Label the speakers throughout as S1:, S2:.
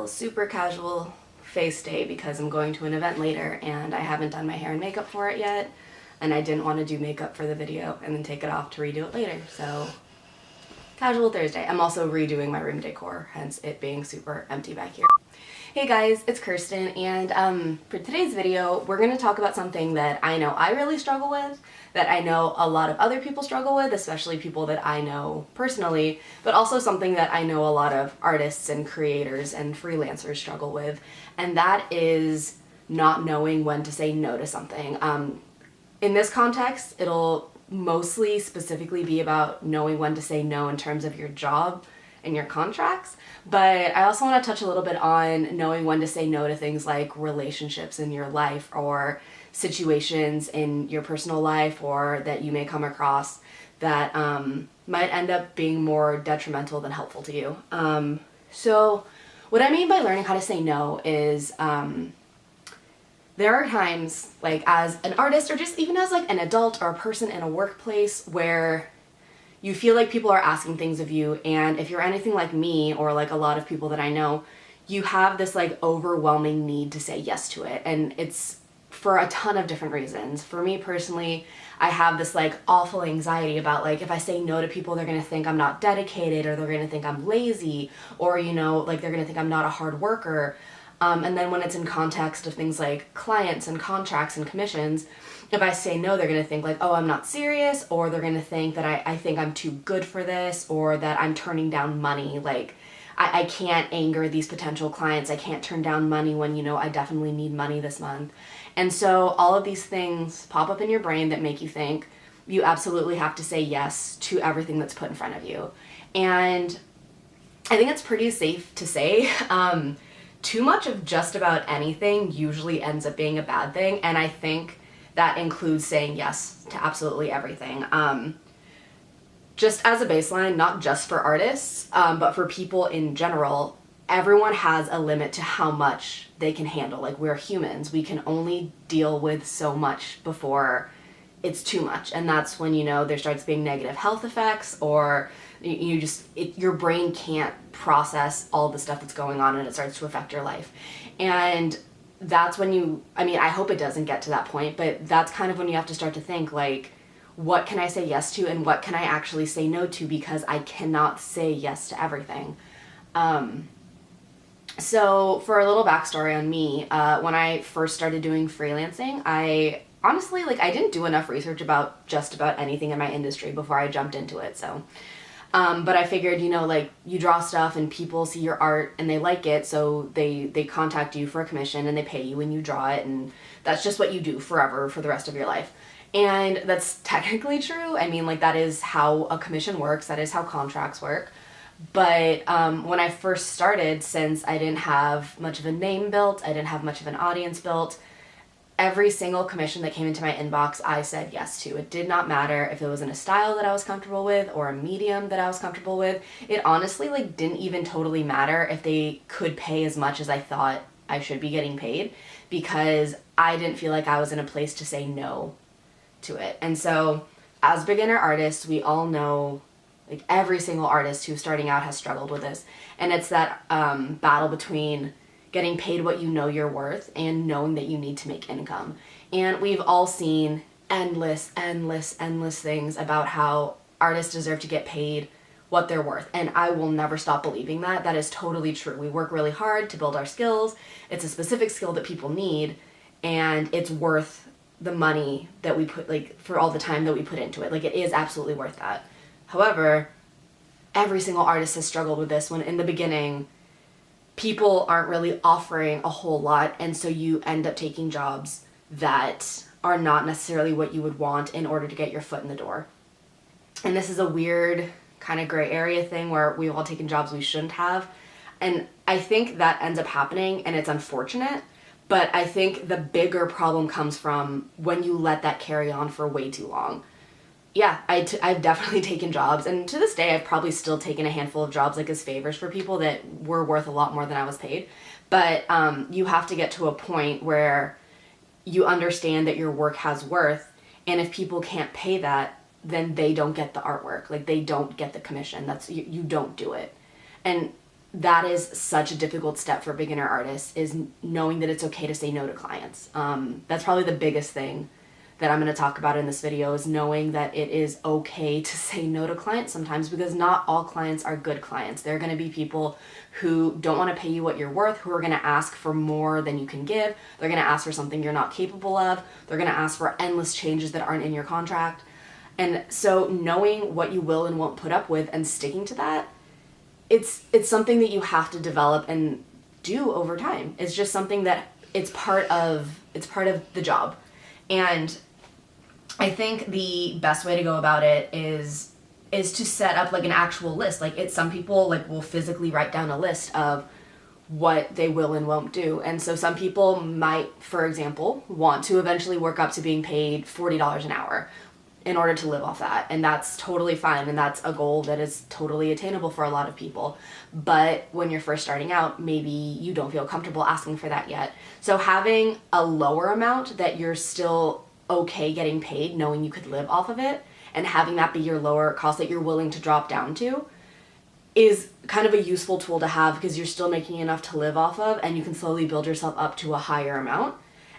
S1: still super casual face day because I'm going to an event later and I haven't done my hair and makeup for it yet, and I didn't want to do makeup for the video and then take it off to redo it later, so casual Thursday. I'm also redoing my room decor, hence it being super empty back here. Hey guys, it's Kirsten, and for today's video, we're going to talk about something that I know I really struggle with, that I know a lot of other people struggle with, especially people that I know personally, but also something that I know a lot of artists and creators and freelancers struggle with, and that is not knowing when to say no to something. In this context, it'll mostly specifically be about knowing when to say no in terms of your job and your contracts, but I also want to touch a little bit on knowing when to say no to things like relationships in your life or situations in your personal life or that you may come across that might end up being more detrimental than helpful to you. So what I mean by learning how to say no is there are times, like as an artist or just even as like an adult or a person in a workplace, where you feel like people are asking things of you, and if you're anything like me or like a lot of people that I know, you have this like overwhelming need to say yes to it, and it's for a ton of different reasons. For me personally, I have this like awful anxiety about like if I say no to people, they're gonna think I'm not dedicated, or they're gonna think I'm lazy, or you know, like they're gonna think I'm not a hard worker. And then when it's in context of things like clients and contracts and commissions, if I say no, they're going to think like, oh, I'm not serious, or they're going to think that I think I'm too good for this, or that I'm turning down money. Like, I can't anger these potential clients. I can't turn down money when, you know, I definitely need money this month. And so all of these things pop up in your brain that make you think you absolutely have to say yes to everything that's put in front of you. And I think it's pretty safe to say, too much of just about anything usually ends up being a bad thing, and I think that includes saying yes to absolutely everything. Just as a baseline, not just for artists, but for people in general, everyone has a limit to how much they can handle. Like, we're humans. We can only deal with so much before it's too much, and that's when, you know, there starts being negative health effects, or your brain can't process all the stuff that's going on and it starts to affect your life. And that's when I hope it doesn't get to that point, but that's kind of when you have to start to think like, what can I say yes to and what can I actually say no to, because I cannot say yes to everything. So for a little backstory on me, when I first started doing freelancing, I honestly, I didn't do enough research about just about anything in my industry before I jumped into it. So but I figured, you know, like, you draw stuff and people see your art and they like it, so they contact you for a commission and they pay you when you draw it, and that's just what you do forever for the rest of your life. And that's technically true. I mean, like, that is how a commission works, that is how contracts work. But when I first started, since I didn't have much of a name built, I didn't have much of an audience built, every single commission that came into my inbox, I said yes to. It did not matter if it was in a style that I was comfortable with or a medium that I was comfortable with. It honestly, didn't even totally matter if they could pay as much as I thought I should be getting paid, because I didn't feel like I was in a place to say no to it. And so, as beginner artists, we all know, like, every single artist who's starting out has struggled with this. And it's that battle between getting paid what you know you're worth and knowing that you need to make income. And we've all seen endless things about how artists deserve to get paid what they're worth. And I will never stop believing that. That is totally true. We work really hard to build our skills. It's a specific skill that people need, and it's worth the money that we put, for all the time that we put into it. It is absolutely worth that. However, every single artist has struggled with this when in the beginning, people aren't really offering a whole lot, and so you end up taking jobs that are not necessarily what you would want in order to get your foot in the door. And this is a weird kind of gray area thing where we've all taken jobs we shouldn't have, and I think that ends up happening, and it's unfortunate, but I think the bigger problem comes from when you let that carry on for way too long. Yeah, I've definitely taken jobs, and to this day I've probably still taken a handful of jobs as favors for people that were worth a lot more than I was paid. But you have to get to a point where you understand that your work has worth, and if people can't pay that, then they don't get the artwork. They don't get the commission. You don't do it. And that is such a difficult step for beginner artists, is knowing that it's okay to say no to clients. That's probably the biggest thing that I'm going to talk about in this video, is knowing that it is okay to say no to clients sometimes, because not all clients are good clients. There are going to be people who don't want to pay you what you're worth, who are going to ask for more than you can give. They're going to ask for something you're not capable of. They're going to ask for endless changes that aren't in your contract. And so knowing what you will and won't put up with and sticking to that, it's something that you have to develop and do over time. It's just something that it's part of the job. And I think the best way to go about it is to set up like an actual list. Like some people like will physically write down a list of what they will and won't do. And so some people might, for example, want to eventually work up to being paid $40 an hour in order to live off that. And that's totally fine. And that's a goal that is totally attainable for a lot of people. But when you're first starting out, maybe you don't feel comfortable asking for that yet. So having a lower amount that you're still okay getting paid, knowing you could live off of it, and having that be your lower cost that you're willing to drop down to, is kind of a useful tool to have, because you're still making enough to live off of, and you can slowly build yourself up to a higher amount.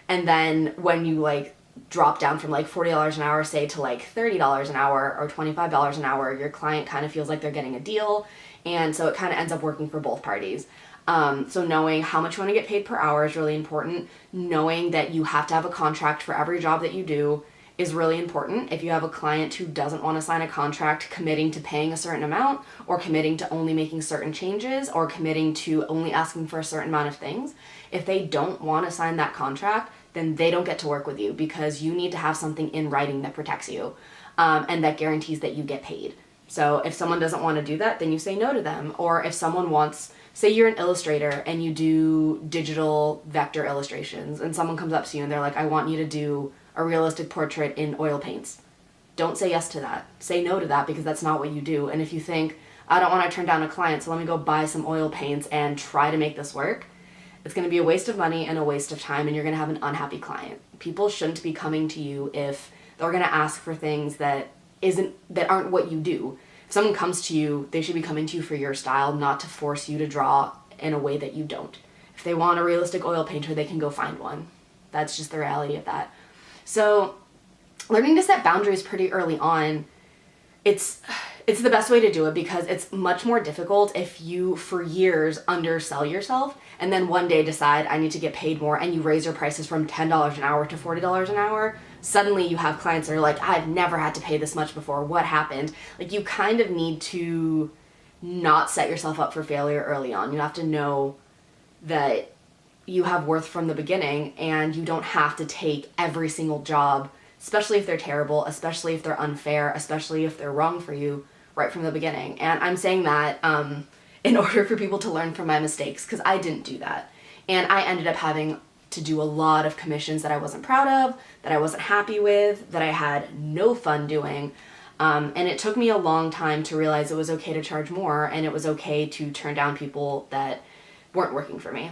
S1: And then when you like drop down from like $40 an hour, say, to like $30 an hour or $25 an hour, your client kind of feels like they're getting a deal. And so it kind of ends up working for both parties. So knowing how much you want to get paid per hour is really important. Knowing that you have to have a contract for every job that you do is really important. If you have a client who doesn't want to sign a contract committing to paying a certain amount, or committing to only making certain changes, or committing to only asking for a certain amount of things, if they don't want to sign that contract, then they don't get to work with you, because you need to have something in writing that protects you, and that guarantees that you get paid. So if someone doesn't want to do that, then you say no to them. Or if someone wants, say you're an illustrator and you do digital vector illustrations, and someone comes up to you and they're like, I want you to do a realistic portrait in oil paints. Don't say yes to that. Say no to that, because that's not what you do. And if you think, I don't want to turn down a client, so let me go buy some oil paints and try to make this work, it's going to be a waste of money and a waste of time, and you're going to have an unhappy client. People shouldn't be coming to you if they're going to ask for things that aren't what you do. If someone comes to you, they should be coming to you for your style, not to force you to draw in a way that you don't. If they want a realistic oil painter, they can go find one. That's just the reality of that. So learning to set boundaries pretty early on, it's the best way to do it, because it's much more difficult if you for years undersell yourself and then one day decide I need to get paid more, and you raise your prices from $10 an hour to $40 an hour. Suddenly you have clients that are like, I've never had to pay this much before. What happened? Like, you kind of need to not set yourself up for failure early on. You have to know that you have worth from the beginning, and you don't have to take every single job, especially if they're terrible, especially if they're unfair, especially if they're wrong for you, right from the beginning. And I'm saying that in order for people to learn from my mistakes, because I didn't do that. And I ended up having to do a lot of commissions that I wasn't proud of, that I wasn't happy with, that I had no fun doing. And it took me a long time to realize it was okay to charge more, and it was okay to turn down people that weren't working for me.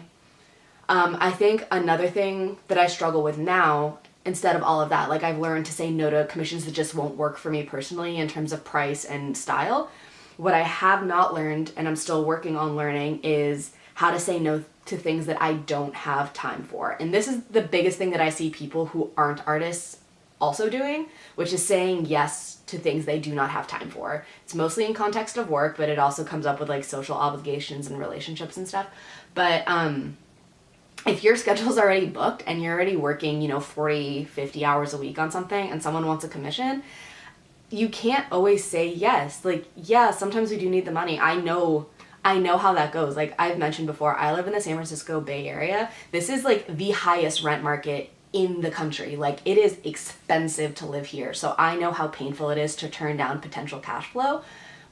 S1: I think another thing that I struggle with now, instead of all of that, like, I've learned to say no to commissions that just won't work for me personally in terms of price and style. What I have not learned, and I'm still working on learning, is how to say no to things that I don't have time for. And this is the biggest thing that I see people who aren't artists also doing, which is saying yes to things they do not have time for. It's mostly in context of work, but it also comes up with like social obligations and relationships and stuff. But if your schedule's already booked and you're already working, 40, 50 hours a week on something, and someone wants a commission, you can't always say yes. Like, yeah, sometimes we do need the money. I know how that goes. Like I've mentioned before, I live in the San Francisco Bay Area. This is like the highest rent market in the country. Like, it is expensive to live here. So I know how painful it is to turn down potential cash flow.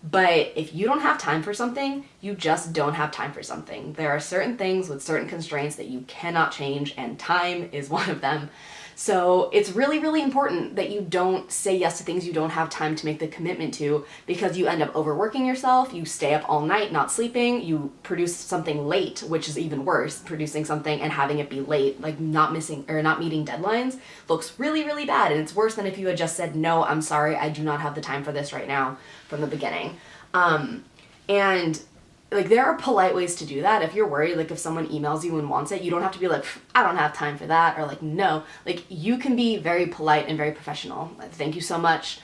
S1: But if you don't have time for something, you just don't have time for something. There are certain things with certain constraints that you cannot change, and time is one of them. So it's really, really important that you don't say yes to things you don't have time to make the commitment to, because you end up overworking yourself, you stay up all night not sleeping, you produce something late, which is even worse. Producing something and having it be late, like not meeting deadlines, looks really, really bad. And it's worse than if you had just said, no, I'm sorry, I do not have the time for this right now from the beginning. And like, there are polite ways to do that. If you're worried, like, if someone emails you and wants it, you don't have to be like, I don't have time for that, or like, no. Like, you can be very polite and very professional. Thank you so much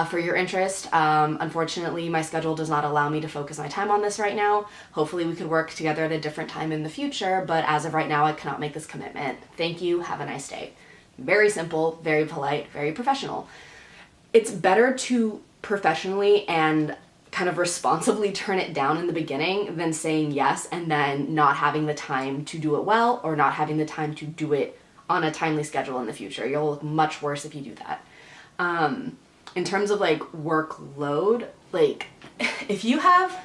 S1: for your interest. Unfortunately, my schedule does not allow me to focus my time on this right now. Hopefully we could work together at a different time in the future, but as of right now, I cannot make this commitment. Thank you. Have a nice day. Very simple, very polite, very professional. It's better to professionally and kind of responsibly turn it down in the beginning than saying yes and then not having the time to do it well, or not having the time to do it on a timely schedule in the future. You'll look much worse if you do that. In terms of like workload, like if you have,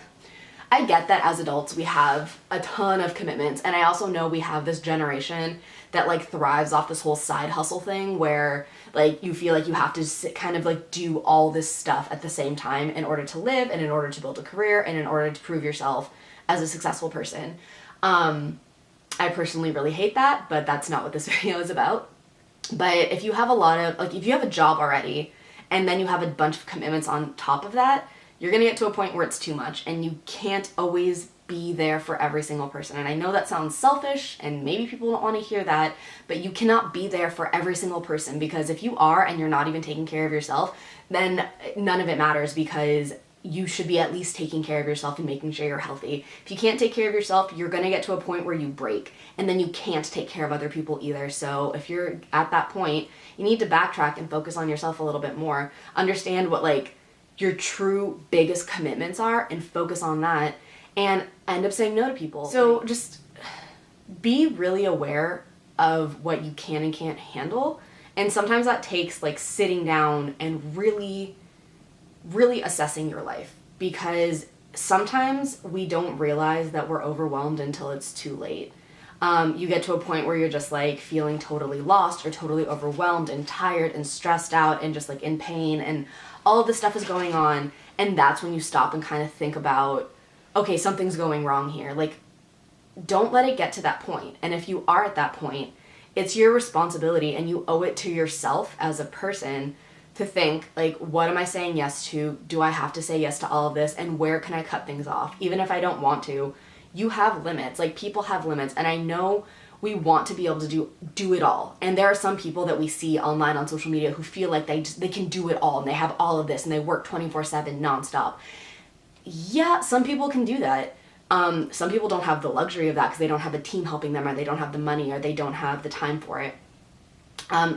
S1: I get that as adults we have a ton of commitments, and I also know we have this generation that like thrives off this whole side hustle thing where like you feel like you have to kind of like do all this stuff at the same time in order to live and in order to build a career and in order to prove yourself as a successful person. I personally really hate that, but that's not what this video is about. But if you have a lot of, like, if you have a job already and then you have a bunch of commitments on top of that, you're gonna get to a point where it's too much and you can't always be there for every single person. And I know that sounds selfish and maybe people don't want to hear that, but you cannot be there for every single person, because if you are and you're not even taking care of yourself, then none of it matters, because you should be at least taking care of yourself and making sure you're healthy. If you can't take care of yourself, you're going to get to a point where you break, and then you can't take care of other people either. So if you're at that point, you need to backtrack and focus on yourself a little bit more. Understand what like your true biggest commitments are and focus on that, and end up saying no to people. So just be really aware of what you can and can't handle. And sometimes that takes like sitting down and really assessing your life, because sometimes we don't realize that we're overwhelmed until it's too late. You get to a point where you're just like feeling totally lost or totally overwhelmed and tired and stressed out and just like in pain, and all of this stuff is going on, and that's when you stop and kind of think about, okay, something's going wrong here. Like, don't let it get to that point. And if you are at that point, it's your responsibility and you owe it to yourself as a person to think, like, what am I saying yes to? Do I have to say yes to all of this? And where can I cut things off? Even if I don't want to, you have limits. Like, people have limits. And I know we want to be able to do it all. And there are some people that we see online on social media who feel like they can do it all and they have all of this and they work 24/7 nonstop. Yeah, some people can do that. Some people don't have the luxury of that because they don't have a team helping them, or they don't have the money, or they don't have the time for it.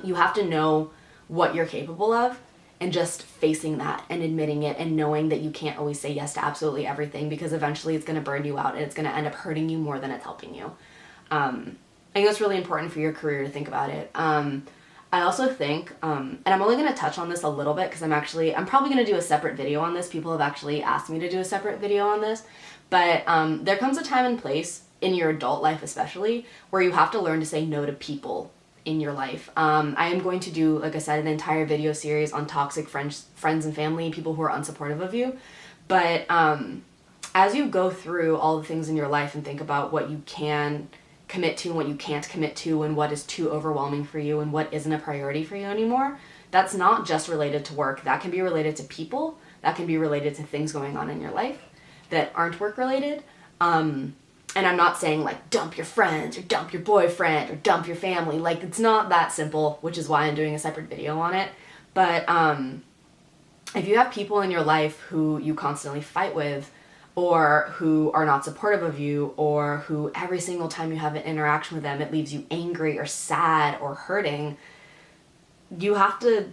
S1: You have to know what you're capable of, and just facing that and admitting it and knowing that you can't always say yes to absolutely everything, because eventually it's going to burn you out and it's going to end up hurting you more than it's helping you. I think that's really important for your career to think about it. I also think, and I'm only going to touch on this a little bit because I'm probably going to do a separate video on this. People have actually asked me to do a separate video on this, but there comes a time and place in your adult life especially where you have to learn to say no to people in your life. I am going to do, like I said, an entire video series on toxic friends and family, people who are unsupportive of you. But as you go through all the things in your life and think about what you can commit to and what you can't commit to and what is too overwhelming for you and what isn't a priority for you anymore, that's not just related to work. That can be related to people. That can be related to things going on in your life that aren't work related. And I'm not saying like dump your friends or dump your boyfriend or dump your family. Like, it's not that simple, which is why I'm doing a separate video on it. But if you have people in your life who you constantly fight with, or who are not supportive of you, or who every single time you have an interaction with them it leaves you angry or sad or hurting, you have to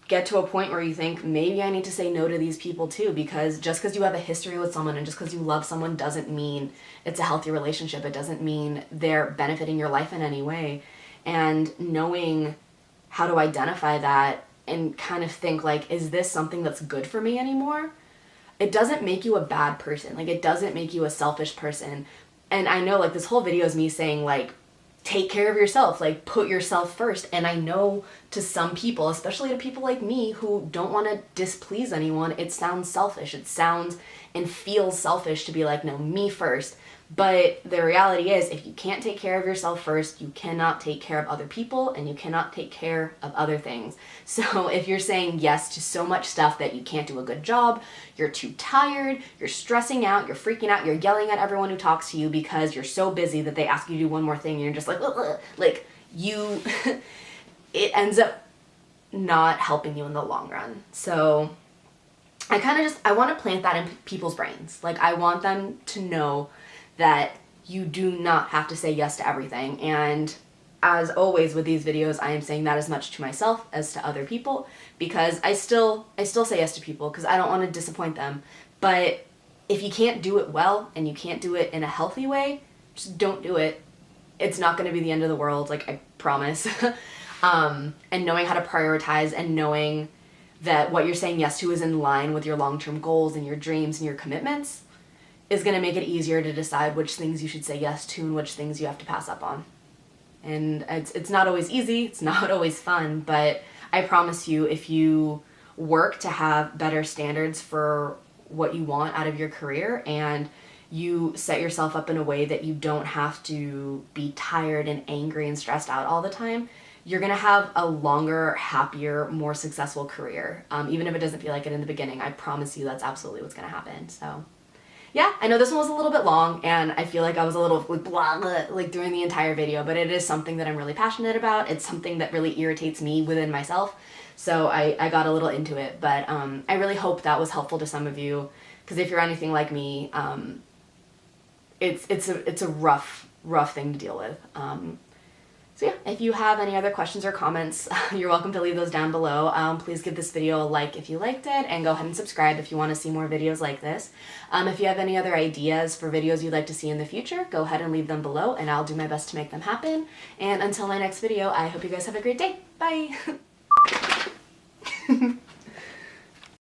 S1: get to a point where you think, maybe I need to say no to these people too, because just because you have a history with someone and just because you love someone doesn't mean it's a healthy relationship. It doesn't mean they're benefiting your life in any way. And knowing how to identify that and kind of think like, is this something that's good for me anymore? It doesn't make you a bad person. Like, it doesn't make you a selfish person. And I know, like, this whole video is me saying, like, take care of yourself, like, put yourself first. And I know to some people, especially to people like me who don't want to displease anyone, it sounds selfish. It sounds and feels selfish to be like, no, me first. But the reality is, if you can't take care of yourself first, you cannot take care of other people, and you cannot take care of other things. So if you're saying yes to so much stuff that you can't do a good job, you're too tired, you're stressing out, you're freaking out, you're yelling at everyone who talks to you because you're so busy that they ask you to do one more thing and you're just like, ugh, ugh. Like you, it ends up not helping you in the long run. So I want to plant that in people's brains. Like, I want them to know that you do not have to say yes to everything. And as always with these videos, I am saying that as much to myself as to other people, because I still say yes to people because I don't want to disappoint them. But if you can't do it well and you can't do it in a healthy way, just don't do it. It's not going to be the end of the world, like, I promise. And knowing how to prioritize and knowing that what you're saying yes to is in line with your long-term goals and your dreams and your commitments is going to make it easier to decide which things you should say yes to and which things you have to pass up on. And it's not always easy, it's not always fun, but I promise you, if you work to have better standards for what you want out of your career and you set yourself up in a way that you don't have to be tired and angry and stressed out all the time, you're going to have a longer, happier, more successful career. Even if it doesn't feel like it in the beginning, I promise you that's absolutely what's going to happen. So yeah, I know this one was a little bit long, and I feel like I was a little like blah, blah, like during the entire video, but it is something that I'm really passionate about. It's something that really irritates me within myself, so I got a little into it. But I really hope that was helpful to some of you, because if you're anything like me, it's a rough thing to deal with. So yeah, if you have any other questions or comments, you're welcome to leave those down below. Please give this video a like if you liked it, and go ahead and subscribe if you want to see more videos like this. If you have any other ideas for videos you'd like to see in the future, go ahead and leave them below, and I'll do my best to make them happen. And until my next video, I hope you guys have a great day. Bye!